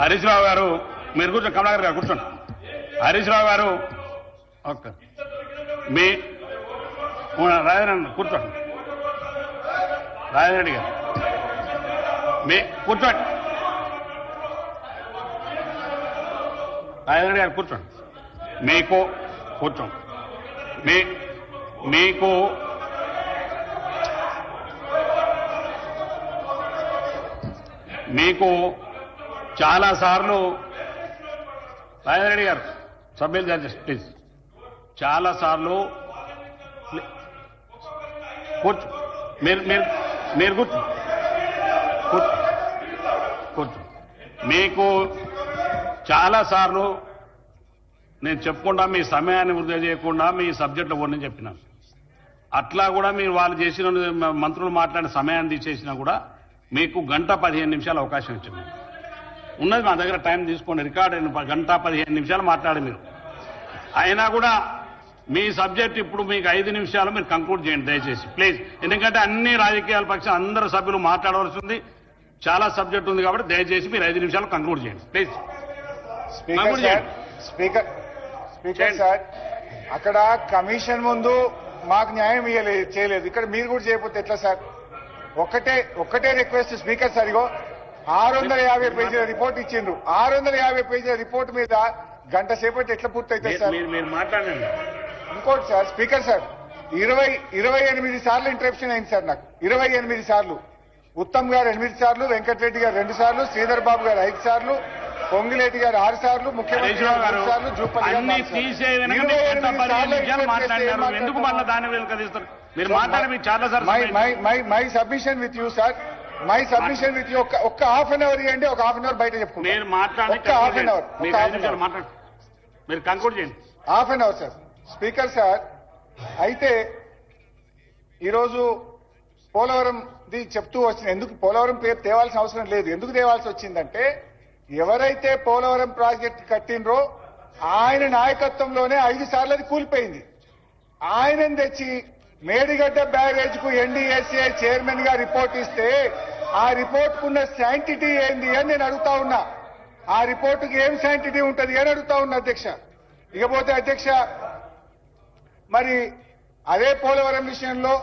హరీష్ రావు గారు మీరు కూర్చోండి, కమలాకర్ గారు కూర్చోండి. హరీష్ రావు గారు ఓకే, మీ రాజేంద్ర కూర్చోండి. రాజేంద్ర రెడ్డి గారు మీ కూర్చోండి. రాజేంద్ర రెడ్డి గారు కూర్చోండి. మీకు కూర్చోండి. మీకు మీకు చాలా సార్లు రాజేంద్ర రెడ్డి గారు సభ్యులు జడ్జెస్ ప్లీజ్ చాలా సార్లు కూర్చో, మీరు కూర్చో కూర్చో. మీకు చాలా సార్లు నేను చెప్పకుండా మీ సమయాన్ని వృధా చేయకుండా మీ సబ్జెక్టులో కొన్ని చెప్పినాను. అట్లా కూడా మీరు వాళ్ళు చేసిన మంత్రులు మాట్లాడిన సమయాన్ని తీసేసినా కూడా మీకు 1:15 అవకాశం ఇచ్చింది. ఉన్నది మా దగ్గర, టైం తీసుకోండి, రికార్డ్ 1:15 మాట్లాడి మీరు. అయినా కూడా మీ సబ్జెక్ట్ ఇప్పుడు మీకు 5 నిమిషాలు మీరు కంక్లూడ్ చేయండి దయచేసి ప్లీజ్. ఎందుకంటే అన్ని రాజకీయాల పక్షం అందరు సభ్యులు మాట్లాడవలసి ఉంది, చాలా సబ్జెక్ట్ ఉంది కాబట్టి దయచేసి మీరు 5 నిమిషాలు కంక్లూడ్ చేయండి ప్లీజ్. స్పీకర్ సార్, అక్కడ కమిషన్ ముందు మాకు న్యాయం చేయలేదు, ఇక్కడ మీరు కూడా చేయకపోతే ఎట్లా సార్? ఒక్కటే రిక్వెస్ట్ స్పీకర్ సార్, ఇగో 650 పేజీల రిపోర్ట్ ఇచ్చిండ్రు. 650 పేజీల రిపోర్ట్ మీద గంట సేపటి ఎట్లా పూర్తయితే సార్? మీరు మాట్లాడండి. ఇంకోటి సార్, స్పీకర్ సార్, 28 సార్లు ఇంటరప్షన్ అయింది సార్ నాకు. 28 సార్లు. ఉత్తమ్ గారు 8 సార్లు, వెంకటరెడ్డి గారు 2 సార్లు, శ్రీధర్ బాబు గారు 5 సార్లు, పొంగిలేటి గారు 6 సార్లు, ముఖ్యమంత్రి గారు 2 సార్లు, జూపల్లి గారు 4 సార్లు. ఎందుకు మళ్ళీ దాని వెనుకదీస్తారు? మీరు మాట్లాడి మీకు చాలా sir. My submission with you sir, my submission with you. ఒక్క హాఫ్ అన్ అవర్ ఇవ్వండి, ఒక హాఫ్ అన్ అవర్ బయట చెప్పుకుంటాను. మీరు మాట్లాడి ఒక్క హాఫ్ అన్ అవర్, మాట్లాడండి, మీరు కంక్లూడ్ చేయండి. Half an hour sir. Speaker sir, అయితే ఈరోజు పోలవరం చెప్తూ వచ్చిన, ఎందుకు పోలవరం పేరు తేవాల్సిన అవసరం లేదు. ఎందుకు తేవాల్సి వచ్చిందంటే, ఎవరైతే పోలవరం ప్రాజెక్ట్ కట్టినరో ఆయన నాయకత్వంలోనే 5 సార్లు అది కూలిపోయింది. ఆయనను తెచ్చి మేడిగడ్డ బ్యారేజ్ కు ఎన్డీఎస్ఏ చైర్మన్ గా రిపోర్ట్ ఇస్తే ఆ రిపోర్ట్ కున్న శాంటిటీ ఏంది అని నేను అడుగుతా ఉన్నా. ఆ రిపోర్టుకి ఏం శాంటిటీ ఉంటది అని అడుగుతా ఉన్నా అధ్యక్ష. ఇకపోతే అధ్యక్ష, మరి అదే పోలవరం విషయంలో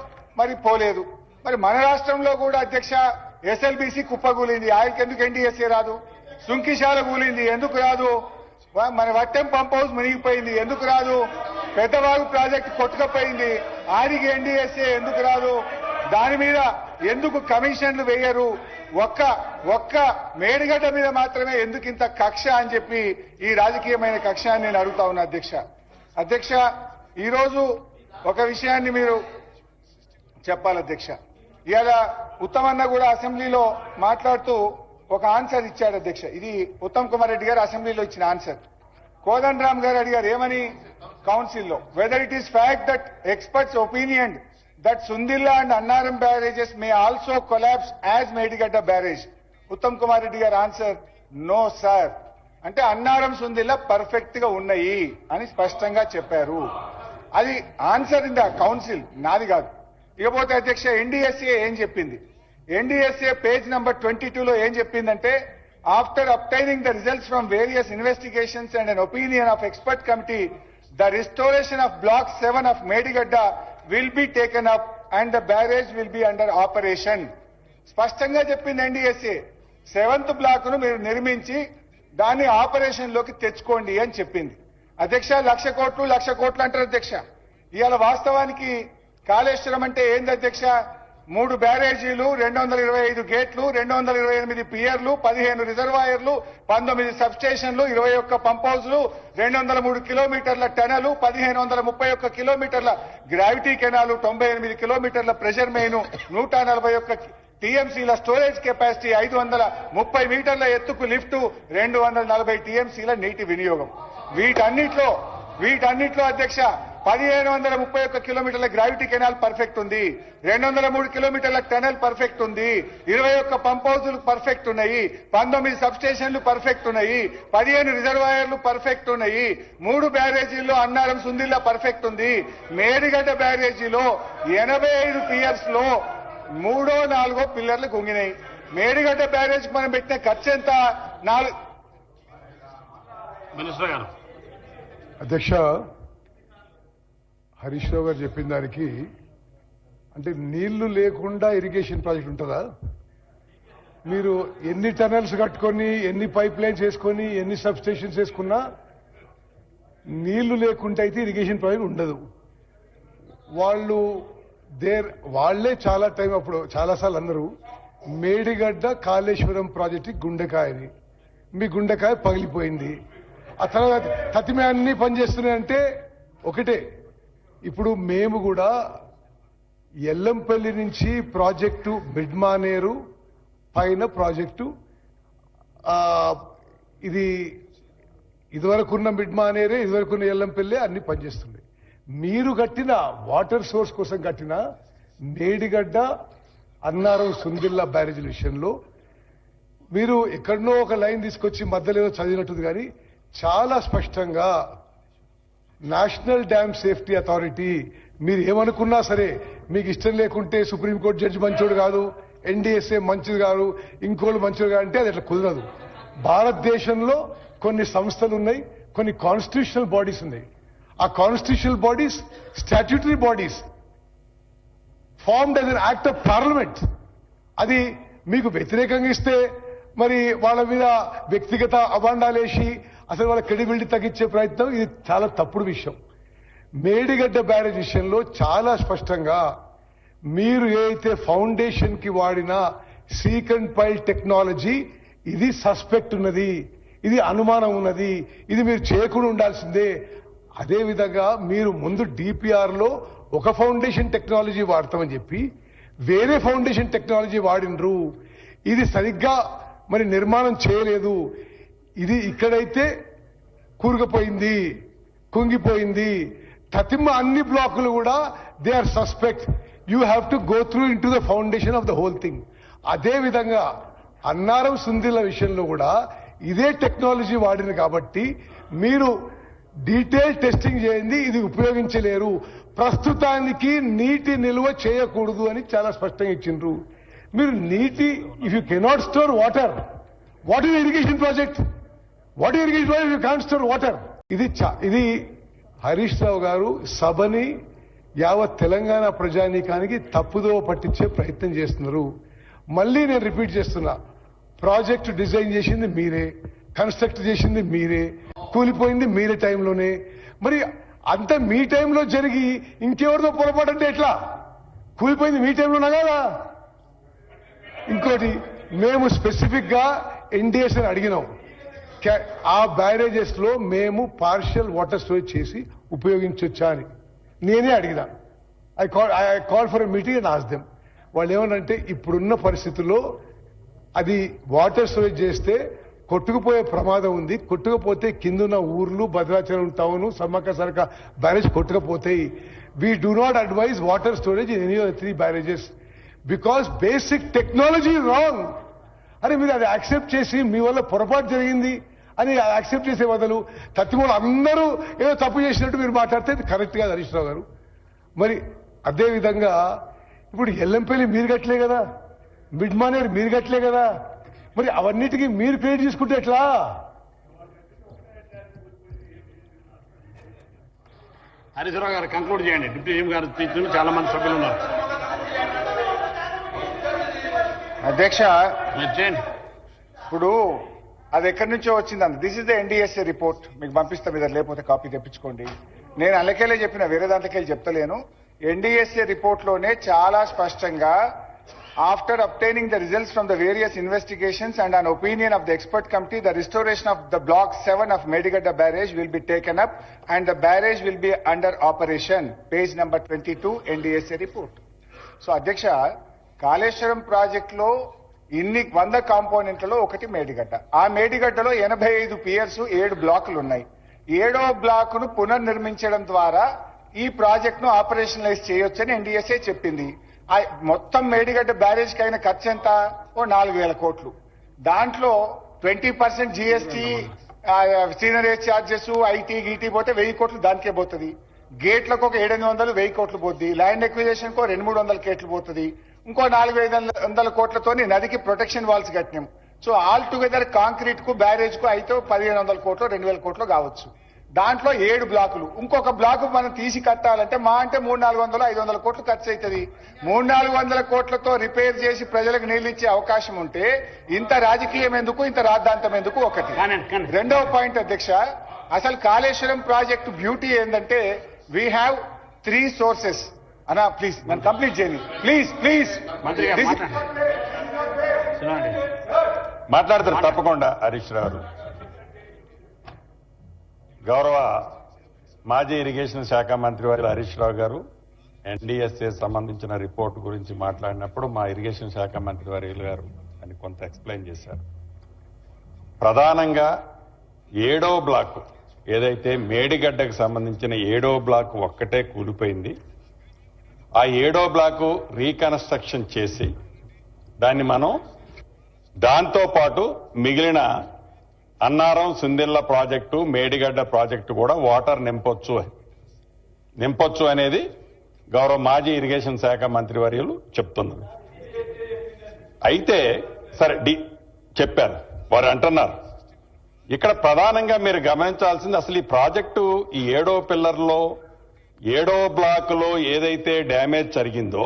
మరి పోలేదు. మరి మన రాష్ట్రంలో కూడా అధ్యక్ష ఎస్ఎల్బీసీ కుప్పగూలింది, ఆయనకెందుకు ఎన్డీఎస్ఏ రాదు? సుంకిశాల కూలింది, ఎందుకు రాదు? మన వట్టెం పంప్ హౌస్ మునిగిపోయింది, ఎందుకు రాదు? పెద్దవాగు ప్రాజెక్టు కొట్టుకపోయింది, ఆయనకి ఎన్డీఎస్ఏ ఎందుకు రాదు? దాని మీద ఎందుకు కమిషన్లు వేయరు? ఒక్క మేడిగడ్డ మీద మాత్రమే ఎందుకు ఇంత కక్ష అని చెప్పి ఈ రాజకీయమైన కక్ష అని నేను అడుగుతా ఉన్నా అధ్యక్ష. ఈరోజు ఒక విషయాన్ని మీరు చెప్పాలి అధ్యక్ష. ఇవాళ ఉత్తమన్న కూడా అసెంబ్లీలో మాట్లాడుతూ ఒక ఆన్సర్ ఇచ్చాడు అధ్యక్ష. ఇది ఉత్తమ్ కుమార్ రెడ్డి గారు అసెంబ్లీలో ఇచ్చిన ఆన్సర్. కోదండరామ్ గారు అడిగారు ఏమని కౌన్సిల్లో, whether it is fact that experts opinion that Sundilla and Annaram barrages may also collapse as Medigadda barrage. Uttam Kumar Reddy గారు ఆన్సర్, నో సార్. అంటే అన్నారం సుందిల్లా పర్ఫెక్ట్ గా ఉన్నాయి అని స్పష్టంగా చెప్పారు. అది ఆన్సర్ ఇన్ ద కౌన్సిల్, నాది కాదు. ఇకపోతే అధ్యక్ష, ఎన్డీఎస్ఏ ఏం చెప్పింది? ఎన్డీఎస్ఏ పేజ్ నంబర్ 22లో ఏం చెప్పిందంటే, after obtaining the results from various investigations and an opinion of expert committee, the restoration of block 7 of Medigadda will be taken up and the barrage will be under operation. స్పష్టంగా చెప్పింది NDSA, 7th black ను మీరు నిర్మించి దాన్ని operation లోకి తెచ్చుకోండి అని చెప్పింది. అధ్యక్ష, 1,00,00,000 కోట్లు అంటారు అధ్యక్ష. ఇవాళ వాస్తవానికి కాళేశ్వరం అంటే ఏంది అధ్యక్ష? 3 బ్యారేజీలు, 225 గేట్లు, 228 పియర్లు, 15 రిజర్వాయర్లు, 19 సబ్స్టేషన్లు, 21 పంప్ హౌజ్లు, 203 కిలోమీటర్ల టనలు, 1531 కిలోమీటర్ల గ్రావిటీ కెనాలు, 98 కిలోమీటర్ల ప్రెషర్ మెయిన్, 141 టీఎంసీల స్టోరేజ్ కెపాసిటీ, 530 మీటర్ల ఎత్తుకు లిఫ్ట్, 240 టీఎంసీల నీటి వినియోగం. వీటన్నిట్లో అధ్యక్ష 1531 కిలోమీటర్ల గ్రావిటీ కెనాల్ పర్ఫెక్ట్ ఉంది, 203 కిలోమీటర్ల టనల్ పర్ఫెక్ట్ ఉంది, 21 పంప్ హౌజులు పర్ఫెక్ట్ ఉన్నాయి, 19 సబ్స్టేషన్లు పర్ఫెక్ట్ ఉన్నాయి, 15 రిజర్వాయర్లు పర్ఫెక్ట్ ఉన్నాయి, 3 బ్యారేజీల్లో అన్నారం సుందిల్లా పర్ఫెక్ట్ ఉంది. మేడిగడ్డ బ్యారేజీలో 85 పియర్స్ లో 3, 4 పిల్లర్లు కుంగినాయి. మేడిగడ్డ బ్యారేజ్ మనం పెట్టిన ఖర్చు ఎంత? మినిస్టర్ గారు. అధ్యక్ష, హరీష్ రావు గారు చెప్పిన దానికి అంటే నీళ్లు లేకుండా ఇరిగేషన్ ప్రాజెక్ట్ ఉంటుందా? మీరు ఎన్ని టనల్స్ కట్టుకొని, ఎన్ని పైప్ లైన్స్ వేసుకొని, ఎన్ని సబ్ స్టేషన్స్ వేసుకున్నా నీళ్లు లేకుంటే అయితే ఇరిగేషన్ ప్రాజెక్ట్ ఉండదు. వాళ్లే చాలా టైం అప్పుడు చాలాసార్లు అందరూ మేడిగడ్డ కాళేశ్వరం ప్రాజెక్టు గుండెకాయని, మీ గుండెకాయ పగిలిపోయింది. ఆ తర్వాత తతిమే అన్ని పనిచేస్తున్నాయంటే ఒకటే. ఇప్పుడు మేము కూడా ఎల్లంపల్లి నుంచి ప్రాజెక్టు మిడ్మానేరు పైన ప్రాజెక్టు ఇదివరకున్న మిడ్మానేరే, ఇదివరకున్న ఎల్లంపల్లి అన్ని పనిచేస్తుంది. మీరు కట్టిన వాటర్ సోర్స్ కోసం కట్టిన మేడిగడ్డ అన్నారం సుందిల్లా బ్యారేజీల విషయంలో మీరు ఎక్కడనో ఒక లైన్ తీసుకొచ్చి మధ్యలో ఏదో చదివినట్టుంది, కానీ చాలా స్పష్టంగా నేషనల్ డ్యామ్ సేఫ్టీ అథారిటీ, మీరు ఏమనుకున్నా సరే, మీకు ఇష్టం లేకుంటే సుప్రీంకోర్టు జడ్జి మంచోడు కాదు, ఎన్డీఎస్ఏ మంచిది కాదు, ఇంకోళ్ళు మంచిది కాదు అంటే అది అట్లా కుదరదు. భారతదేశంలో కొన్ని సంస్థలు ఉన్నాయి, కొన్ని కాన్స్టిట్యూషనల్ బాడీస్ ఉన్నాయి. ఆ constitutional bodies statutory bodies formed as an act of parliament. అది మీకు వ్యతిరేకంగా ఇస్తే మరి వాళ్ళ మీద వ్యక్తిగత అభాండాలేసి అసలు వాళ్ళ క్రెడిబిలిటీ తగ్గించే ప్రయత్నం, ఇది చాలా తప్పుడు విషయం. మేడిగడ్డ బ్యారేజ్ విషయంలో చాలా స్పష్టంగా మీరు ఏదైతే ఫౌండేషన్ కి వాడిన సీక్ అండ్ పైల్ టెక్నాలజీ, ఇది సస్పెక్ట్ ఉన్నది, ఇది అనుమానం ఉన్నది, ఇది మీరు చేయకుండా ఉండాల్సిందే. అదేవిధంగా మీరు ముందు డిపిఆర్ లో ఒక ఫౌండేషన్ టెక్నాలజీ వాడతామని చెప్పి వేరే ఫౌండేషన్ టెక్నాలజీ వాడినరు. ఇది సరిగ్గా మరి నిర్మాణం చేయలేదు. ఇది ఇక్కడైతే కూరుకుపోయింది, కుంగిపోయింది. తతిమ్మ అన్ని బ్లాకులు కూడా they are suspect. You have to go through into the foundation of the whole thing. అదేవిధంగా అన్నారం సుందిల విషయంలో కూడా ఇదే టెక్నాలజీ వాడింది కాబట్టి మీరు డీటెయిల్ టెస్టింగ్ చేయండి, ఇది ఉపయోగించలేరు. ప్రస్తుతానికి నీటి నిల్వ చేయకూడదు అని చాలా స్పష్టంగా ఇచ్చిండ్రు. మీరు నీటి, if you cannot store water, what is irrigation project? What is irrigation project? You can't store water. ఇది హరీష్ రావు గారు సభని యావత్ తెలంగాణ ప్రజానీకానికి తప్పుదో పట్టించే ప్రయత్నం చేస్తున్నారు. మళ్ళీ నేను రిపీట్ చేస్తున్నా, ప్రాజెక్టు డిజైన్ చేసింది మీరే, కన్స్ట్రక్ట్ చేసింది మీరే, కూలిపోయింది మీరే టైంలోనే. మరి అంత మీ టైంలో జరిగి ఇంకెవరితో పొరపాటు అంటే ఎట్లా? కూలిపోయింది మీ టైంలోనా కదా? ఇంకోటి, మేము స్పెసిఫిక్ గా ఎన్డీఎస్ అని అడిగినాం. ఆ బ్యారేజెస్ లో మేము పార్షియల్ వాటర్ స్టోరేజ్ చేసి ఉపయోగించొచ్చా అని నేనే అడిగినా. I call for a meeting and ask them. వాళ్ళు ఏమనంటే ఇప్పుడున్న పరిస్థితుల్లో అది వాటర్ స్టోరేజ్ చేస్తే కొట్టుకుపోయే ప్రమాదం ఉంది. కొట్టుకుపోతే కిందున్న ఊర్లు, భద్రాచలం టౌన్, సమ్మక్క సరక బ్యారేజ్ కొట్టుకుపోతాయి. We do not advise water storage in any of the 3 barrages because basic technology wrong. అని మీరు అది యాక్సెప్ట్ చేసి మీ వల్ల పొరపాటు జరిగింది అని యాక్సెప్ట్ చేసే బదులు తత్తిమూలు అందరూ ఏదో తప్పు చేసినట్టు మీరు మాట్లాడితే ఇది కరెక్ట్ కాదు హరీష్ రావు గారు. మరి అదేవిధంగా ఇప్పుడు ఎల్లంపల్లి మీరు కట్టలే కదా, మిడ్మానేర్ మీరు కట్టలే కదా, మరి అవన్నిటికీ మీరు క్రెడిట్ తీసుకుంటే ఎట్లా? హరీశ్రావు గారు కంక్లూడ్ చేయండి. డిప్యూటీ సీఎం గారు తీసుకుని చాలా మంది సభ్యులు ఉన్నారు. అధ్యక్ష, మీరు చేయండి. ఇప్పుడు అది ఎక్కడి నుంచో వచ్చిందండి. This is the NDSA report. మీకు పంపిస్తా, మీద లేకపోతే కాపీ తెప్పించుకోండి. నేను అందుకేలే చెప్పిన, వేరే దాంట్లోకి చెప్తలేను. ఎన్డీఎస్ఏ రిపోర్ట్ లోనే చాలా స్పష్టంగా after obtaining the results from the various investigations and an opinion of the expert committee, the restoration of the block 7 of Medigadda barrage will be taken up and the barrage will be under operation. Page number 22 NDSA report. So అధ్యక్ష, Kaleshwaram project లో ఇన్ని 100 కాంపోనెంట్లలో ఒకటి మేడిగడ్డ. ఆ మేడిగడ్డలో 85 Pierce 7 బ్లాకులు ఉన్నాయి. 7వ black ను పునర్నిర్మించడం ద్వారా ఈ ప్రాజెక్ట్ ను ఆపరేషనలైజ్ చేయొచ్చని ఎన్డీఎస్ఏ చెప్పింది. మొత్తం మేడిగడ్డ బ్యారేజ్ కి అయిన ఖర్చు ఎంత? ఓ 4,000 కోట్లు. దాంట్లో 20% జీఎస్టీ, సీనరేజ్ ఛార్జెస్, ఐటీ గీటీ పోతే 1,000 కోట్లు దానికే పోతుంది. గేట్లకు ఒక 700, 1,000 కోట్లు పోతుంది. ల్యాండ్ ఎక్విజిషన్ కో 200-300 కోట్లు పోతుంది. ఇంకో 400-500 కోట్లతోని నదికి ప్రొటెక్షన్ వాల్స్ కట్టినాం. సో ఆల్ టుగెదర్ కాంక్రీట్ కు బ్యారేజ్ కు అయితే 1500 కోట్లు 2000 కోట్లు కావచ్చు. దాంట్లో 7 బ్లాకులు, ఇంకొక బ్లాకు మనం తీసి కట్టాలంటే మా అంటే 300-400-500 కోట్లు ఖర్చు అవుతుంది. 300-400 కోట్లతో రిపేర్ చేసి ప్రజలకు నీళ్లు ఇచ్చే అవకాశం ఉంటే ఇంత రాజకీయం ఎందుకు, ఇంత రాద్ధాంతం ఎందుకు? ఒకటి. రెండవ పాయింట్ అధ్యక్ష, అసలు కాళేశ్వరం ప్రాజెక్టు బ్యూటీ ఏంటంటే వీ హ్యావ్ 3 సోర్సెస్. అన్నా ప్లీజ్ నన్ను కంప్లీట్ చేయండి ప్లీజ్. మాట్లాడతారు తప్పకుండా హరీష్ రావు. గౌరవ మాజీ ఇరిగేషన్ శాఖ మంత్రి వారి హరీష్ రావు గారు ఎన్డీఎస్ఏ సంబంధించిన రిపోర్ట్ గురించి మాట్లాడినప్పుడు మా ఇరిగేషన్ శాఖ మంత్రి వారి గారు అని కొంత ఎక్స్ప్లెయిన్ చేశారు. ప్రధానంగా 7వ బ్లాక్ ఏదైతే మేడిగడ్డకు సంబంధించిన 7వ బ్లాక్ ఒక్కటే కూలిపోయింది. ఆ 7వ బ్లాకు రీకన్స్ట్రక్షన్ చేసి దాన్ని మనం దాంతో పాటు మిగిలిన అన్నారం సుందిళ్ల ప్రాజెక్టు మేడిగడ్డ ప్రాజెక్టు కూడా వాటర్ నింపొచ్చు అనేది గౌరవ మాజీ ఇరిగేషన్ శాఖ మంత్రి వర్యులు చెప్తున్నారు. అయితే సరే చెప్పారు, వారు అంటున్నారు. ఇక్కడ ప్రధానంగా మీరు గమనించాల్సింది అసలు ఈ ప్రాజెక్టు ఈ 7వ పిల్లర్లో 7వ బ్లాకులో ఏదైతే డ్యామేజ్ జరిగిందో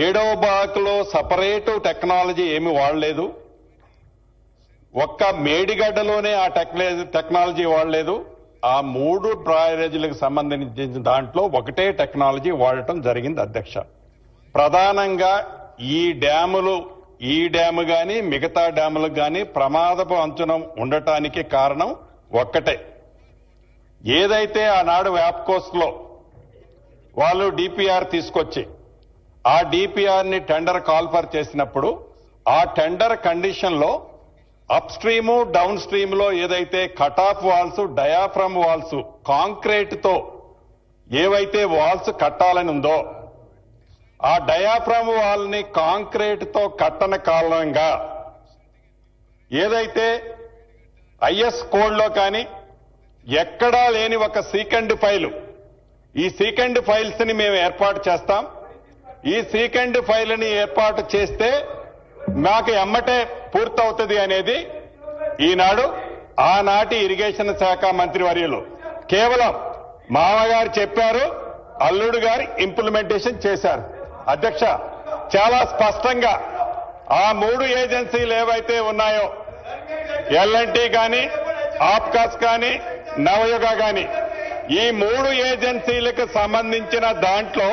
7వ బ్లాకులో సపరేట్ టెక్నాలజీ ఏమి వాడలేదు. ఒక్క మేడిగడ్డలోనే ఆ టెక్నాలజీ వాడలేదు. ఆ 3 బ్యారేజీలకు సంబంధించిన దాంట్లో ఒకటే టెక్నాలజీ వాడటం జరిగింది అధ్యక్ష. ప్రధానంగా ఈ డ్యాము గాని మిగతా డ్యాములకు గాని ప్రమాదపు అంచున ఉండటానికి కారణం ఒక్కటే. ఏదైతే ఆనాడు వ్యాప్కోస్ట్ లో వాళ్ళు డిపిఆర్ తీసుకొచ్చి ఆ డిపిఆర్ ని టెండర్ కాల్ఫర్ చేసినప్పుడు ఆ టెండర్ కండిషన్ లో అప్ స్ట్రీము డౌన్ స్ట్రీమ్ లో ఏదైతే cut off walls diaphragm walls concrete తో ఏవైతే వాల్స్ కట్టాలని ఉందో ఆ డయాఫ్రమ్ వాల్ ని కాంక్రీట్ తో కట్టన కారణంగా ఏదైతే ఐఎస్ కోడ్ లో కానీ ఎక్కడా లేని ఒక సీకండ్ ఫైలు, ఈ సీకండ్ ఫైల్స్ ని మేము ఏర్పాటు చేస్తాం. ఈ సీకండ్ ఫైల్ ని ఏర్పాటు చేస్తే మాకు ఎమ్మటే పూర్తవుతుంది అనేది ఈనాడు ఆనాటి ఇరిగేషన్ శాఖ మంత్రి వర్యులు కేవలం మామగారు చెప్పారు, అల్లుడు గారు ఇంప్లిమెంటేషన్ చేశారు. అధ్యక్ష, చాలా స్పష్టంగా ఆ 3 ఏజెన్సీలు ఏవైతే ఉన్నాయో ఎల్ఎన్టీ కానీ ఆప్కాస్ కానీ నవయుగ కానీ ఈ 3 ఏజెన్సీలకు సంబంధించిన దాంట్లో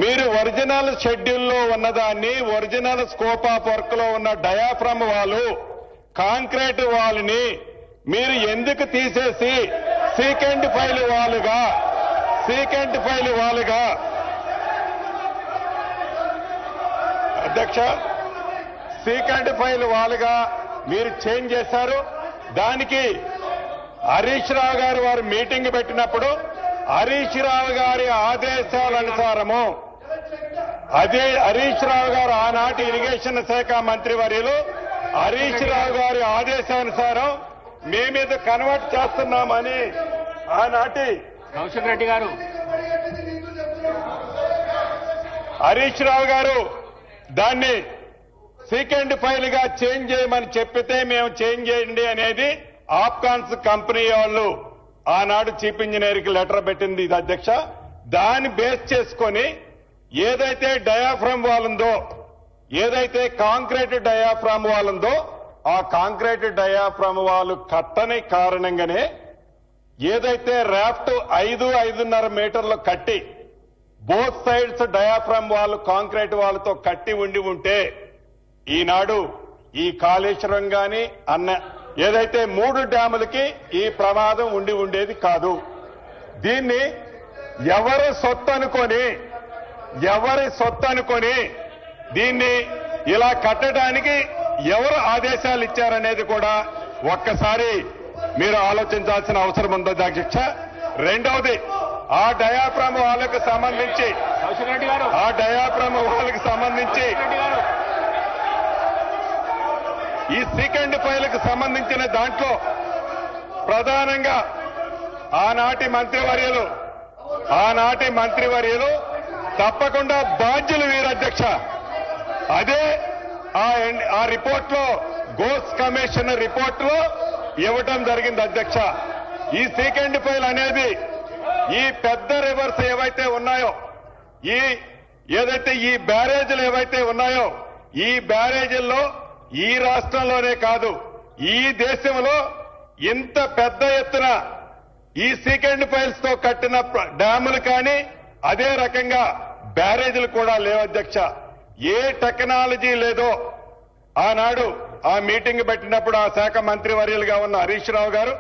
మీరు ఒరిజినల్ షెడ్యూల్లో ఉన్నదాన్ని ఒరిజినల్ స్కోప్ ఆఫ్ వర్క్ లో ఉన్న డయాఫ్రమ్ వాల్ కాంక్రీట్ వాల్ ని మీరు ఎందుకు తీసేసి సీకెండ్ ఫైల్ వాలుగా అధ్యక్ష సీకెండ్ ఫైల్ వాలుగా మీరు చేంజ్ చేశారు. దానికి హరీష్ రావు గారు వారు మీటింగ్ పెట్టినప్పుడు హరీష్ రావు గారి ఆదేశాలనుసారము అదే హరీష్ రావు గారు ఆనాటి ఇరిగేషన్ శాఖ మంత్రి వర్యులు హరీష్ రావు గారి ఆదేశానుసారం మేమేదో కన్వర్ట్ చేస్తున్నామని ఆనాటి కౌశిక్ రెడ్డి గారు హరీష్ రావు గారు దాన్ని సీకెండ్ ఫైల్ గా చేంజ్ చేయమని చెప్పితే మేము చేంజ్ చేయండి అనేది ఆప్కాన్స్ కంపెనీ వాళ్ళు ఆనాడు చీఫ్ ఇంజనీర్ కి లెటర్ పెట్టింది ఇది అధ్యక్ష. దాన్ని బేస్ చేసుకొని ఏదైతే డయాఫ్రమ్ వాల్ ఉందో ఏదైతే కాంక్రీట్ డయాఫ్రమ్ వాల్ ఉందో ఆ కాంక్రీట్ డయాఫ్రమ్ వాల్ కట్టని కారణంగానే ఏదైతే రాఫ్ట్ 5-5.5 మీటర్లు కట్టి both sides diaphragm wall concrete వాల్తో కట్టి ఉంటే ఈనాడు ఈ కాళేశ్వరం గాని ఏదైతే 3 డ్యాములకి ఈ ప్రమాదం ఉండేది కాదు. దీన్ని ఎవరి సొత్తు అనుకొని దీన్ని ఇలా కట్టడానికి ఎవరు ఆదేశాలు ఇచ్చారనేది కూడా ఒక్కసారి మీరు ఆలోచించాల్సిన అవసరం ఉంది అధ్యక్ష. రెండవది ఆ డయాఫ్రమ్ వాళ్ళకు సంబంధించి ఈ సీకెండ్ ఫైల్కు సంబంధించిన దాంట్లో ప్రధానంగా ఆనాటి మంత్రివర్యులు తప్పకుండా బాధ్యులు వీరు అధ్యక్ష. ఆ రిపోర్ట్ లో గోస్ కమిషన్ రిపోర్ట్ లో ఇవ్వటం జరిగింది అధ్యక్ష. ఈ సెకండ్ ఫైల్ అనేది ఈ పెద్ద రివర్స్ ఏవైతే ఉన్నాయో, ఏదైతే ఈ బ్యారేజీలు ఏవైతే ఉన్నాయో, ఈ బ్యారేజీల్లో ఈ రాష్ట్రంలోనే కాదు ఈ దేశంలో ఇంత పెద్ద ఎత్తున ఈ సెకండ్ ఫైల్స్ తో కట్టిన డ్యాములు కానీ అదే రకంగా బ్యారేజీలు కూడా లేవు అధ్యక్ష. ఏ టెక్నాలజీ లేదో ఆనాడు ఆ మీటింగ్ పెట్టినప్పుడు ఆ శాఖ మంత్రివర్యులుగా ఉన్న హరీష్ రావు గారు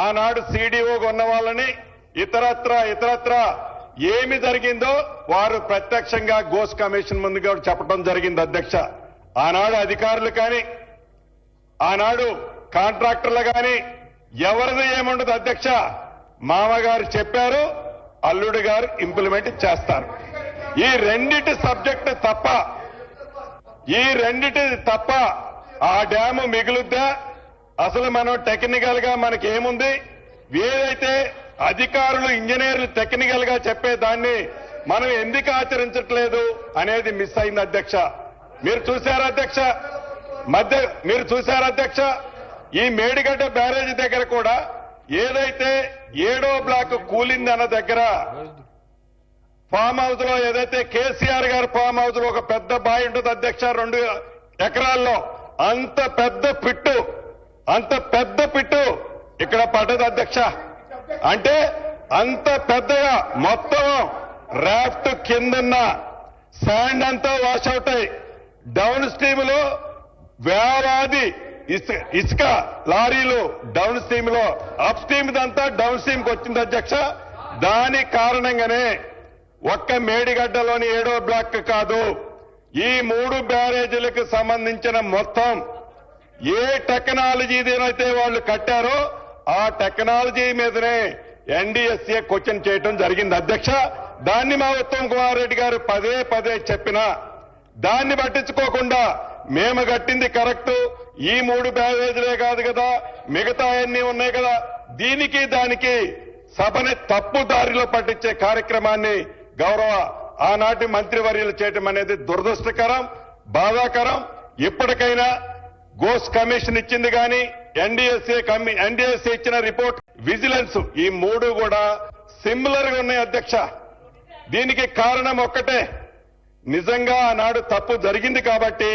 ఆనాడు సీడీఓగా ఉన్న వాళ్ళని ఇతరత్ర ఏమి జరిగిందో వారు ప్రత్యక్షంగా గోస్ కమిషన్ ముందుగా చెప్పడం జరిగింది అధ్యక్ష. ఆనాడు అధికారులు కానీ ఆనాడు కాంట్రాక్టర్లు కానీ ఎవరిది ఏముండదు అధ్యక్ష. మామగారు చెప్పారు, అల్లుడు గారు ఇంప్లిమెంట్ చేస్తారు. ఈ రెండిటి సబ్జెక్టు తప్ప ఆ డ్యాము మిగులుద్దా? అసలు మనం టెక్నికల్ గా మనకి ఏముంది? ఏదైతే అధికారులు ఇంజనీర్లు టెక్నికల్ గా చెప్పే దాన్ని మనం ఎందుకు ఆచరించట్లేదు అనేది మిస్ అయింది అధ్యక్ష. మీరు చూశారా అధ్యక్ష ఈ మేడిగడ్డ బ్యారేజ్ దగ్గర కూడా ఏదైతే 7వ బ్లాక్ కూలిందన్న దగ్గర ఫామ్ హౌస్ లో ఏదైతే కేసీఆర్ గారి ఫామ్ హౌస్ లో ఒక పెద్ద బావి ఉంటుంది అధ్యక్ష, 2 ఎకరాల్లో అంత పెద్ద పిట్టు ఇక్కడ పడ్డది అధ్యక్ష. అంటే అంత పెద్దగా మొత్తం రాఫ్ట్ కిందన్న శాండ్ అంతా వాష్ అవుట్ అయి డౌన్ స్ట్రీమ్ లో వేలాది ఇసుక లారీలు డౌన్ స్ట్రీమ్ లో అప్ స్ట్రీమ్ అంతా డౌన్ స్ట్రీమ్ కి వచ్చింది అధ్యక్ష. దాని కారణంగానే ఒక్క మేడిగడ్డలోని 7వ బ్లాక్ కాదు, ఈ 3 బ్యారేజీలకు సంబంధించిన మొత్తం ఏ టెక్నాలజీ ఏదైతే వాళ్ళు కట్టారో ఆ టెక్నాలజీ మీదనే ఎన్డీఎస్ఏ క్వశ్చన్ చేయడం జరిగింది అధ్యక్ష. దాన్ని మా ఉత్తమ్ కుమార్ రెడ్డి గారు పదే చెప్పినా దాన్ని పట్టించుకోకుండా మేము కట్టింది కరెక్ట్, ఈ 3 బ్యారేజీలే కాదు కదా మిగతా అన్ని ఉన్నాయి కదా, దీనికి దానికి సభని తప్పు దారిలో పట్టించే కార్యక్రమాన్ని గౌరవ ఆనాటి మంత్రివర్యులు చేయటం అనేది దురదృష్టకరం, బాధాకరం. ఇప్పటికైనా గోస్ కమిషన్ ఇచ్చింది కానీ ఎన్డీఎస్ఏ ఇచ్చిన రిపోర్ట్, విజిలెన్స్, ఈ 3 కూడా సిమిలర్ గా ఉన్నాయి అధ్యక్ష. దీనికి కారణం ఒక్కటే, నిజంగా ఆనాడు తప్పు జరిగింది కాబట్టి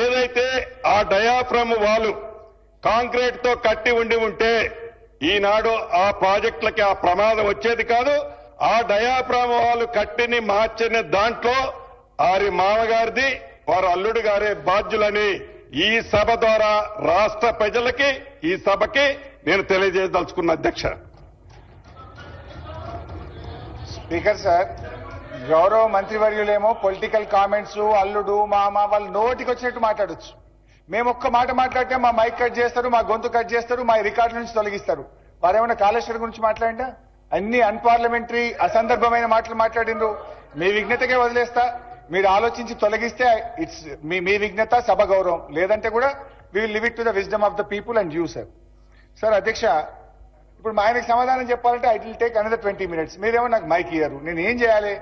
ఏదైతే ఆ డయాఫ్రమ్ వాలు కాంక్రీట్ తో కట్టి ఉంటే ఈనాడు ఆ ప్రాజెక్టులకి ఆ ప్రమాదం వచ్చేది కాదు. ఆ డయాఫ్రమ్ వాలు కట్టిని మార్చిన దాంట్లో వారి మామగారిది వారి అల్లుడు గారే బాధ్యులని ఈ సభ ద్వారా రాష్ట్ర ప్రజలకి ఈ సభకి నేను తెలియజేయదలుచుకున్న అధ్యక్ష. స్పీకర్ సార్, గౌరవ మంత్రివర్యులేమో పొలిటికల్ కామెంట్స్ అల్లుడు మామ వాళ్ళు నోటికి వచ్చినట్టు మాట్లాడొచ్చు. మేము ఒక్క మాట మాట్లాడితే మా మైక్ కట్ చేస్తారు, మా గొంతు కట్ చేస్తారు, మా రికార్డు నుంచి తొలగిస్తారు. వారేమైనా కాళేశ్వరం గురించి మాట్లాడిందా? అన్ని అన్పార్లమెంటరీ అసందర్భమైన మాటలు మాట్లాడిండ్రు. మీ విఘ్నతకే వదిలేస్తా, మీరు ఆలోచించి తొలగిస్తే ఇట్స్ మీ విఘ్నత, సభ గౌరవం. లేదంటే కూడా we will live it to the wisdom of the people and you sir. Sir అధ్యక్ష, ఇప్పుడు మా ఆయనకు సమాధానం చెప్పాలంటే I will take another 20 minutes. మీరేమో నాకు మైక్ ఇయ్యారు, నేను ఏం చేయాలి?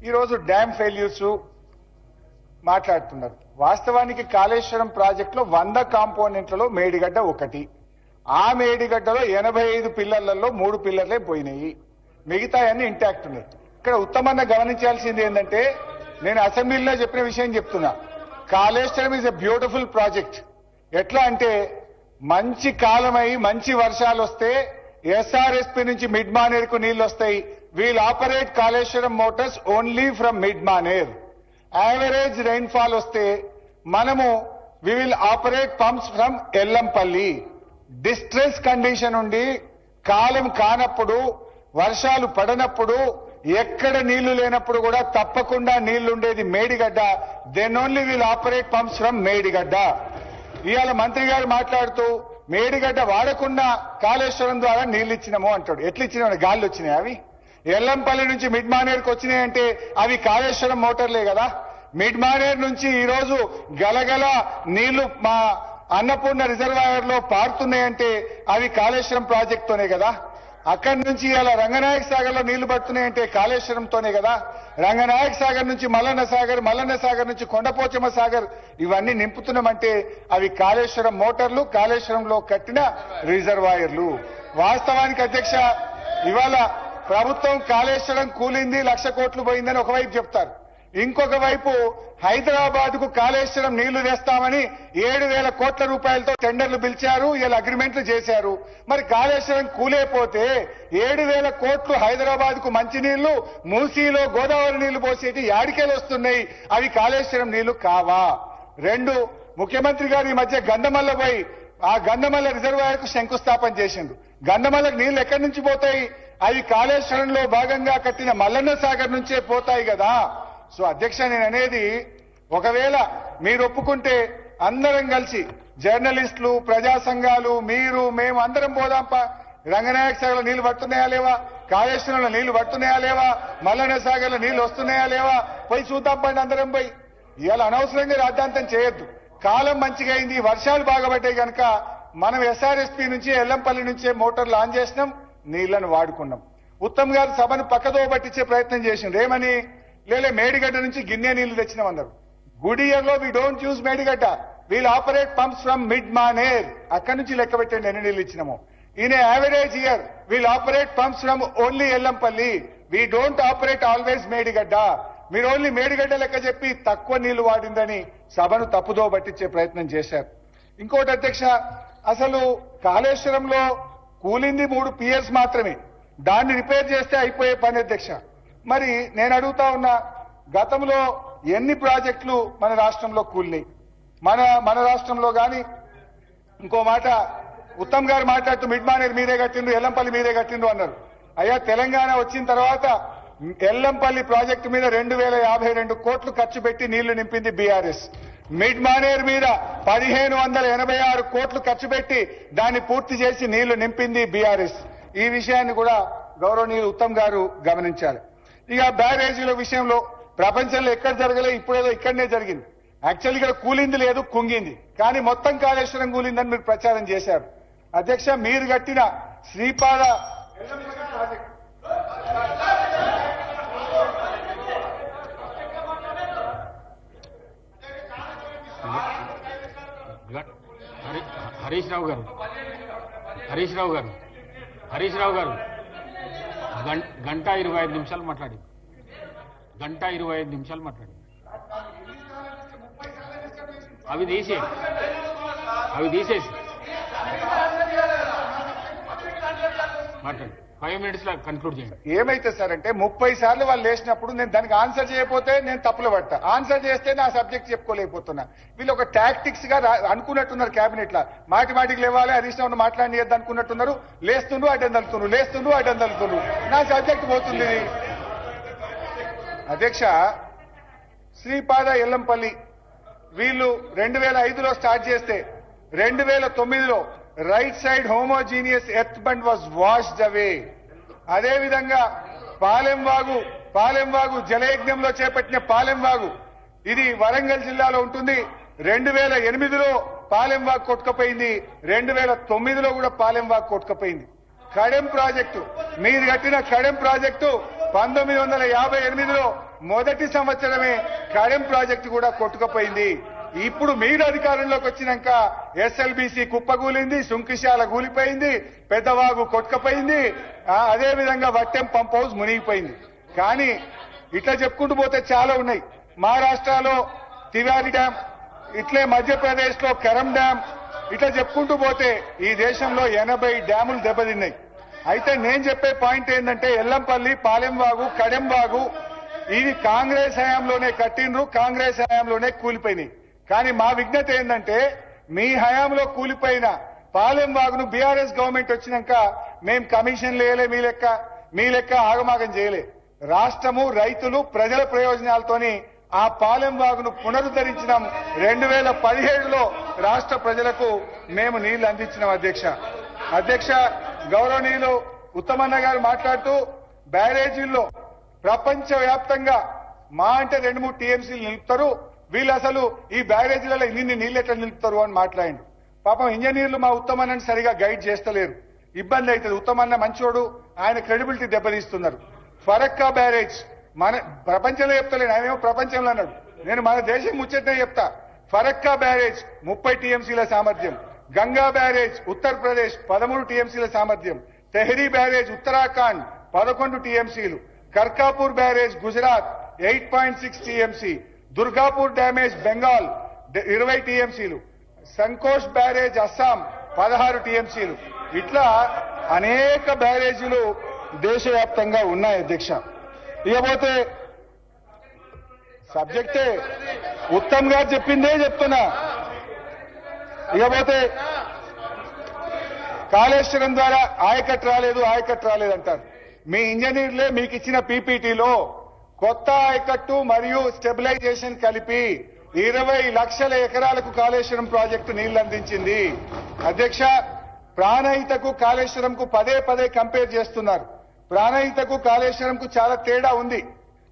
ఈరోజు డ్యామ్ ఫెయిల్యూర్స్ మాట్లాడుతున్నారు. వాస్తవానికి కాళేశ్వరం ప్రాజెక్టులో 100 కాంపోనెంట్లలో మేడిగడ్డ ఒకటి. ఆ మేడిగడ్డలో 85 పిల్లర్లలో 3 పిల్లర్లే పోయినాయి, మిగతా అన్ని ఇంటాక్ట్ ఉన్నాయి. ఇక్కడ ఉత్తమంగా గమనించాల్సింది ఏంటంటే, నేను అసెంబ్లీలో చెప్పిన విషయం చెప్తున్నా, Kaleshwaram is a beautiful project. ఎట్లా అంటే మంచి కాలమై మంచి వర్షాలు వస్తే ఎస్ఆర్ఎస్పీ నుంచి మిడ్ మానేర్ కు నీళ్లు వస్తాయి. We'll operate Kaleshwaram motors only from mid Maner. Average rainfall వస్తే మనము we will operate pumps from Yellampalli. Distress condition ఉండి కాలం కానప్పుడు, వర్షాలు పడనప్పుడు, ఎక్కడ నీళ్లు లేనప్పుడు కూడా తప్పకుండా నీళ్లుండేది Medigadda. Then only will operate pumps from Medigadda. ఇవాళ మంత్రి గారు మాట్లాడుతూ మేడిగడ్డ వాడకుండా కాళేశ్వరం ద్వారా నీళ్లు ఇచ్చినాము అంటాడు. ఎట్లా ఇచ్చినామని గాలి వచ్చినాయి అవి? ఎల్లంపల్లి నుంచి మిడ్ మానేర్కి వచ్చినాయంటే అవి కాళేశ్వరం మోటార్లే కదా. మిడ్ మానేర్ నుంచి ఈరోజు గలగల నీళ్లు మా అన్నపూర్ణ రిజర్వాయర్ లో పారుతున్నాయంటే అవి కాళేశ్వరం ప్రాజెక్ట్ తోనే కదా. అక్కడి నుంచి ఇలా రంగనాయక సాగర్ లో నీళ్లు పడుతున్నాయంటే కాళేశ్వరంతోనే కదా. రంగనాయక సాగర్ నుంచి మల్లన్న సాగర్, మల్లన్న సాగర్ నుంచి కొండపోచమ్మ సాగర్ ఇవన్నీ నింపుతున్నామంటే అవి కాళేశ్వరం మోటార్లు, కాళేశ్వరంలో కట్టిన రిజర్వాయర్లు. వాస్తవానికి అధ్యక్ష, ఇవాళ ప్రభుత్వం కాళేశ్వరం కూలింది, 1,00,000 కోట్లు పోయిందని ఒకవైపు చెప్తారు. ఇంకొక వైపు హైదరాబాద్ కు కాళేశ్వరం నీళ్లు తెస్తామని 7,000 కోట్ల రూపాయలతో టెండర్లు పిలిచారు, ఇలా అగ్రిమెంట్లు చేశారు. మరి కాళేశ్వరం కూలేపోతే 7,000 కోట్లు హైదరాబాద్ కు మంచినీళ్లు, మూసీలో గోదావరి నీళ్లు పోసేటి యాడికేలు వస్తున్నాయి, అవి కాళేశ్వరం నీళ్లు కావా? రెండు, ముఖ్యమంత్రి గారు ఈ మధ్య గంధమల్ల పోయి ఆ గంధమల్ల రిజర్వాయర్ కు శంకుస్థాపన చేసిండు. గంధమల్లకు నీళ్లు ఎక్కడి నుంచి పోతాయి? అవి కాళేశ్వరంలో భాగంగా కట్టిన మల్లన్న సాగర్ నుంచే పోతాయి కదా. సో అధ్యక్ష, నేను అనేది, ఒకవేళ మీరు ఒప్పుకుంటే అందరం కలిసి జర్నలిస్టులు, ప్రజా సంఘాలు, మీరు, మేము అందరం పోదాంపా. రంగనాయక సాగర్లో నీళ్లు పడుతున్నాయా లేవా, కాళేశ్వరంలో నీళ్లు పడుతున్నాయా లేవా, మల్లన్న సాగర్లో నీళ్లు వస్తున్నాయా లేవా, పోయి చూద్దాం పండి అందరం పోయి. ఇవాళ అనవసరంగా రాద్ధాంతం చేయొద్దు. కాలం మంచిగా అయింది, వర్షాలు బాగా పడ్డాయి కనుక మనం ఎస్ఆర్ఎస్పీ నుంచి ఎల్లంపల్లి నుంచే మోటార్లు ఆన్ చేసినాం, నీళ్లను వాడుకున్నాం. ఉత్తమ్ గారు సభను పక్కదో పట్టించే ప్రయత్నం చేసిండ్రు. ఏమని? లేలే మేడిగడ్డ నుంచి గిన్నె నీళ్లు తెచ్చినామన్నారు. గుడియర్లో we don't use Medigadda, we'll operate pumps from mid Manair. అక్కడి నుంచి లెక్క పెట్టండి ఎన్ని నీళ్లు ఇచ్చినామో. In average year we'll operate pumps from only Yellampalli, we don't operate always Medigadda. మీరు ఓన్లీ మేడిగడ్డ లెక్క చెప్పి తక్కువ నీళ్లు వాడిందని సభను తప్పుదో పట్టించే ప్రయత్నం చేశారు. ఇంకోటి అధ్యక్ష, అసలు కాళేశ్వరంలో కూలింది 3 పియర్స్ మాత్రమే, దాన్ని రిపేర్ చేస్తే అయిపోయే పని అధ్యక్ష. మరి నేను అడుగుతా ఉన్నా, గతంలో ఎన్ని ప్రాజెక్టులు మన రాష్ట్రంలో కూలినాయి? మన రాష్ట్రంలో గాని, ఇంకో మాట ఉత్తమ్ గారు మాట్లాడుతూ మిడ్ మానేర్ మీరే కట్టిండ్రు, ఎల్లంపల్లి మీరే కట్టిండ్రు అన్నారు. అయ్యా, తెలంగాణ వచ్చిన తర్వాత ఎల్లంపల్లి ప్రాజెక్టు మీద 2,052 కోట్లు ఖర్చు పెట్టి నీళ్లు నింపింది బీఆర్ఎస్. మిడ్ మానేర్ మీద 1,586 కోట్లు ఖర్చు పెట్టి దాన్ని పూర్తి చేసి నీళ్లు నింపింది బీఆర్ఎస్. ఈ విషయాన్ని కూడా గౌరవనీయులు ఉత్తమ్ గారు గమనించాలి. ఇక బ్యారేజీల విషయంలో ప్రపంచంలో ఎక్కడ జరగలే, ఇప్పుడేదో ఇక్కడనే జరిగింది. యాక్చువల్ ఇక్కడ కూలింది లేదు, కుంగింది. కానీ మొత్తం కాళేశ్వరం కూలిందని మీరు ప్రచారం చేశారు. అధ్యక్ష, మీరు కట్టిన శ్రీపాద ప్రాజెక్ట్ హరీష్ రావు గారు గంట 25 నిమిషాలు మాట్లాడి, అవి తీసేసి మాట్లాడి 5 minutes లో కన్క్లూడ్ చేయండి. ఏమైతే సార్ అంటే 30 సార్లు వాళ్ళు లేచినప్పుడు నేను దానికి ఆన్సర్ చేయకపోతే నేను తప్పులు పడతా, ఆన్సర్ చేస్తే నా సబ్జెక్ట్ చెప్పుకోలేకపోతున్నా. వీళ్ళు ఒక టాక్టిక్స్ గా అనుకున్నట్టున్నారు క్యాబినెట్ లా, మాటికి లేవాలి, హరీష్ రావు మాట్లాడియద్దు అనుకున్నట్టున్నారు. లేస్తుండ్రు అడ్డందలుతుండ్రు, నా సబ్జెక్ట్ పోతుంది. అధ్యక్ష, శ్రీపాద ఎల్లంపల్లి వీళ్ళు 2005లో స్టార్ట్ చేస్తే 2009లో right side homogeneous earth bund was washed away. అదేవిధంగా పాలెంవాగు జలయజ్ఞంలో చేపట్టిన పాలెంవాగు, ఇది వరంగల్ జిల్లాలో ఉంటుంది. 2008లో పాలెంవాగు కొట్టుకపోయింది, 2009లో కూడా పాలెంవాగు కొట్టుకపోయింది. కడెం ప్రాజెక్టు, మీరు కట్టిన కడెం ప్రాజెక్టు 1958లో మొదటి సంవత్సరమే కడెం ప్రాజెక్టు కూడా కొట్టుకపోయింది. ఇప్పుడు మీరు అధికారంలోకి వచ్చినాక ఎస్ఎల్బీసీ కుప్పగూలింది, సుంకిశాల కూలిపోయింది, పెద్దవాగు కొట్టుకపోయింది, అదేవిధంగా వట్టెం పంప్ హౌస్ మునిగిపోయింది. కానీ ఇట్లా చెప్పుకుంటూ పోతే చాలా ఉన్నాయి. మహారాష్ట్రలో తివారి డ్యాం, ఇట్లే మధ్యప్రదేశ్ లో కరం డ్యాం, ఇట్లా చెప్పుకుంటూ పోతే ఈ దేశంలో 80 డ్యాములు దెబ్బతిన్నాయి. అయితే నేను చెప్పే పాయింట్ ఏంటంటే, ఎల్లంపల్లి, పాలెంవాగు, కడెంవాగు ఇవి కాంగ్రెస్ హయాంలోనే కట్టిండ్రు, కాంగ్రెస్ హయాంలోనే కూలిపోయినాయి. కానీ మా విజ్ఞత ఏంటంటే, మీ హయాంలో కూలిపోయిన పాలెంవాగును బీఆర్ఎస్ గవర్నమెంట్ వచ్చినాక మేం కమిషన్ లేలే, మీ లెక్క ఆగమాగం చేయలే. రాష్ట్రము, రైతులు, ప్రజల ప్రయోజనాలతోని ఆ పాలెంవాగును పునరుద్ధరించినాం. 2017లో రాష్ట్ర ప్రజలకు మేము నీళ్లు అందించినాం. అధ్యక్ష, గౌరవనీయులు ఉత్తమన్న గారు మాట్లాడుతూ బ్యారేజీల్లో ప్రపంచ వ్యాప్తంగా మా అంటే 2-3 టీఎంసీలు నిలుపుతారు, వీళ్ళు అసలు ఈ బ్యారేజీలలో ఇన్ని నీళ్ళు ఎట్లా నిలుపుతారు అని మాట్లాడిండు. పాపం ఇంజనీర్లు మా ఉత్తమన్నని సరిగా గైడ్ చేస్తలేరు. ఇబ్బంది అవుతుంది. ఉత్తమన్న మంచోడు, ఆయన క్రెడిబిలిటీ దెబ్బతీస్తున్నారు. ఫరక్కా బ్యారేజ్ మన ప్రపంచంలో చెప్తలేను, ఆయనేమో ప్రపంచంలో అన్నాడు, నేను మన దేశం ముచ్చటనే చెప్తా. ఫరక్కా బ్యారేజ్ 30 టీఎంసీల సామర్థ్యం, గంగా బ్యారేజ్ ఉత్తరప్రదేశ్ 13 టీఎంసీల సామర్థ్యం, తెహ్రీ బ్యారేజ్ ఉత్తరాఖండ్ 11 టీఎంసీలు, Karkapur barrage Gujarat 8.6 TMC, Durgapur damage Bengal 20 టీఎంసీలు, సంకోష్ బ్యారేజ్ అస్సాం 16 టీఎంసీలు. ఇట్లా అనేక బ్యారేజీలు దేశవ్యాప్తంగా ఉన్నాయి అధ్యక్ష. ఇకపోతే సబ్జెక్టే ఉత్తమ్ గారు చెప్పిందే చెప్తున్నా. ఇకపోతే కాళేశ్వరం ద్వారా ఆయకట్టు రాలేదు అంటారు. మీ ఇంజనీర్లే మీకు ఇచ్చిన పీపీటీలో కొత్త ఆయకట్టు మరియు స్టెబిలైజేషన్ కలిపి 20 లక్షల ఎకరాలకు కాళేశ్వరం ప్రాజెక్టు నీళ్లు అందించింది. అధ్యక్ష, ప్రాణహితకు కాళేశ్వరంకు పదే కంపేర్ చేస్తున్నారు. ప్రాణహితకు కాళేశ్వరంకు చాలా తేడా ఉంది.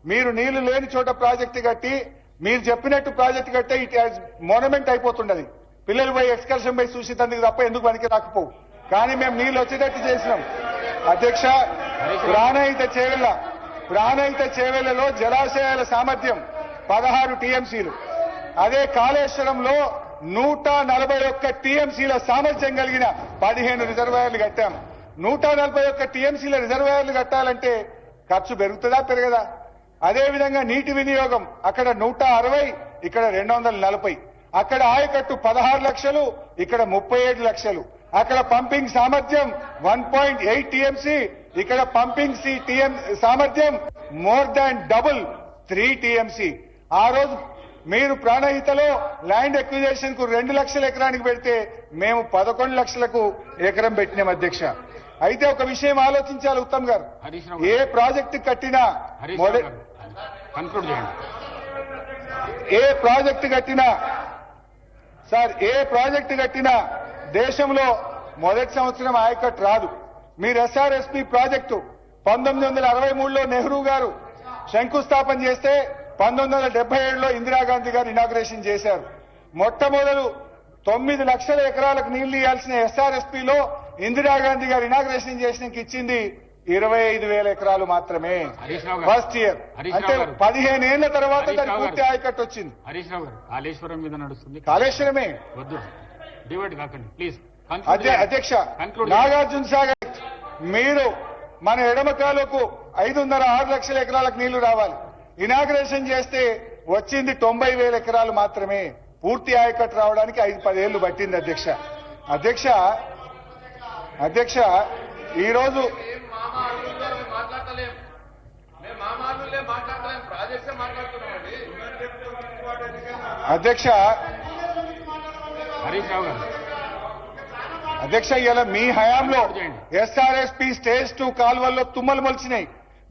మీరు నీళ్లు లేని చోట ప్రాజెక్టు కట్టి, మీరు చెప్పినట్టు ప్రాజెక్టు కట్టే ఇట్ మోనమెంట్ అయిపోతుండది. పిల్లలు పోయి ఎక్స్కర్షన్ పోయి చూసేందుకు తప్ప ఎందుకు పనికి రాకపోవు. కానీ మేము నీళ్లు వచ్చేటట్టు చేసినాం. అధ్యక్ష, ప్రాణహిత చేవెళ్లలో జలాశయాల సామర్థ్యం 16 టీఎంసీలు. అదే కాళేశ్వరంలో 141 టీఎంసీల సామర్థ్యం కలిగిన 15 రిజర్వాయర్లు కట్టాం. 141 టీఎంసీల రిజర్వాయర్లు కట్టాలంటే ఖర్చు పెరుగుతుందా పెరగదా? అదేవిధంగా నీటి వినియోగం అక్కడ 160, ఇక్కడ 240. అక్కడ ఆయకట్టు 16 లక్షలు, ఇక్కడ 37 లక్షలు. అక్కడ పంపింగ్ సామర్థ్యం 1.8 టీఎంసీ, ఇక్కడ పంపింగ్ సామర్థ్యం మోర్ దాన్ డబుల్ 3 టీఎంసీ. ఆ రోజు మీరు ప్రాణహితలో ల్యాండ్ ఎక్విజేషన్ కు 2 లక్షల ఎకరానికి పెడితే మేము 11 లక్షలకు ఎకరం పెట్టినాం అధ్యక్ష. అయితే ఒక విషయం ఆలోచించాలి ఉత్తమ్ గారు, ఏ ప్రాజెక్టు కట్టినా ఏ ప్రాజెక్టు కట్టినా దేశంలో మొదటి సంవత్సరం ఆయకట్టు రాదు. మీరు ఎస్ఆర్ఎస్పీ ప్రాజెక్టు 1963లో నెహ్రూ గారు శంకుస్థాపన చేస్తే 1977లో ఇందిరాగాంధీ గారు ఇనాగ్రేషన్ చేశారు. మొట్టమొదలు 9 లక్షల ఎకరాలకు నీళ్లు ఇవ్వాల్సిన ఎస్ఆర్ఎస్పీలో ఇందిరాగాంధీ గారు ఇనాగ్రేషన్ చేసినాక ఇచ్చింది 25,000 ఎకరాలు మాత్రమే ఫస్ట్ ఇయర్. అంటే 15 ఏళ్ల తర్వాత దాని పూర్తి ఆయకట్టు వచ్చింది. హరీష్ రావు గారు, కాళేశ్వరం మీద నడుస్తుంది. కాళేశ్వరమే వద్దు, డివైడ్ కాకండి ప్లీజ్. అధ్యక్ష, నాగార్జున సాగర్ మీరు మన ఎడమకాలకు 5.5-6 లక్షల ఎకరాలకు నీళ్లు రావాలి. ఇనాగ్రేషన్ చేస్తే వచ్చింది 90,000 ఎకరాలు మాత్రమే. పూర్తి ఆయకట్టు రావడానికి 5-10 ఏళ్లు పట్టింది అధ్యక్ష. అధ్యక్ష, ఈరోజు అధ్యక్ష హరీష్ రావు గారు, అధ్యక్ష, ఇలా మీ హయాంలో ఎస్ఆర్ఎస్పీ స్టేజ్ 2 కాలువల్లో తుమ్మలు మొలిచినాయి.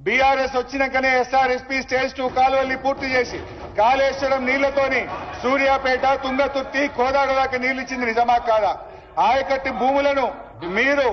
బీఆర్ఎస్ వచ్చినాకనే ఎస్ఆర్ఎస్పీ స్టేజ్ 2 కాలువల్ని పూర్తి చేసి కాళేశ్వరం నీళ్లతోని సూర్యాపేట, తుంగతుర్తి, కోదాడ దాకా నీళ్లిచ్చింది నిజమా కాదా? ఆయకట్టు భూములను మీరు